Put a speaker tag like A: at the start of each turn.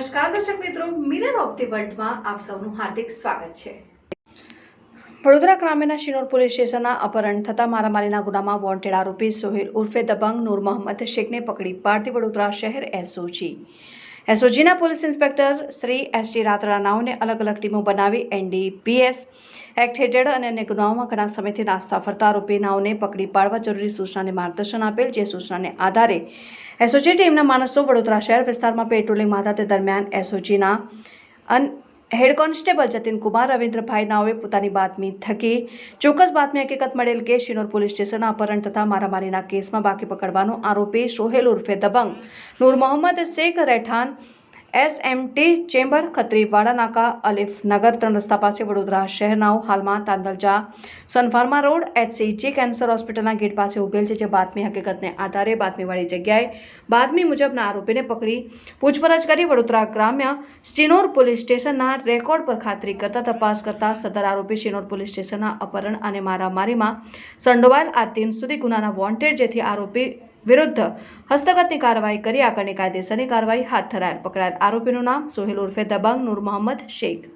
A: નમસ્કાર દર્શક મિત્રો, મિરર ઓફ ધી વર્લ્ડમાં આપ સૌનું હાર્દિક સ્વાગત છે। વડોદરા ગ્રામ્યના શિનોર પોલીસ સ્ટેશનના અપહરણ થતા મારામારીના ગુનામાં વોન્ટેડ આરોપી સોહેલ ઉર્ફે દબંગ નૂર મોહમ્મદ શેખને પકડી પાડતી વડોદરા શહેર એસઓજીના police inspector Shri S T Ratra નાઓને અલગ અલગ ટીમો બનાવી NDPS એક્ટ હેઠળ અને અન્ય ગુનાઓમાં ઘણા સમયથી નાસ્તા ફરતા આરોપી નાઓને પકડી પાડવા જરૂરી સૂચનાને માર્ગદર્શન આપેલ, જે સૂચનાને આધારે એસઓજી ટીમના માણસો વડોદરા શહેર વિસ્તારમાં પેટ્રોલિંગમાં હતા। તે દરમિયાન એસઓજીના હેડ કોન્સ્ટેબલ જતીન કુમાર રવિન્દ્રભાઈ નાઓએ પોતાની બાતમી થકી ચોક્કસ બાતમી હકીકત મળેલ કે શિનોર પોલીસ સ્ટેશનના અપહરણ તથા મારામારીના કેસમાં બાકી પકડવાનો આરોપી સોહેલ ઉર્ફે દબંગ નૂર મોહમ્મદ શેખ રહેઠાણ SMT ચેમ્બર ખત્રીવાડા નાકા અલીફનગર 3 રસ્તા પાસે વડોદરા શહેરનાઓ હાલમાં Tandalja Sun Pharma road HCG cancer હોસ્પિટલના ગેટ પાસે ઉભેલ છે, જે બાતમી હકીકતને આધારે બાતમીવાળી જગ્યાએ બાતમી મુજબના આરોપીને પકડી પૂછપરછ કરી વડોદરા ગ્રામ્ય શિનોર પોલીસ સ્ટેશનના રેકોર્ડ પર ખાતરી કરતા તપાસ કરતા સદર આરોપી શિનોર પોલીસ સ્ટેશનના અપહરણ અને મારામારીમાં સંડોવાયેલ આ 3 સુધી ગુનાના વોન્ટેડ, જેથી આરોપી વિરુદ્ધ હસ્તગતની કાર્યવાહી કરી આગળની કાયદેસરની કાર્યવાહી હાથ ધરાયેલ। પકડાયેલ આરોપીનું નામ સોહેલ ઉર્ફે દબંગ નૂર મોહમ્મદ શેખ।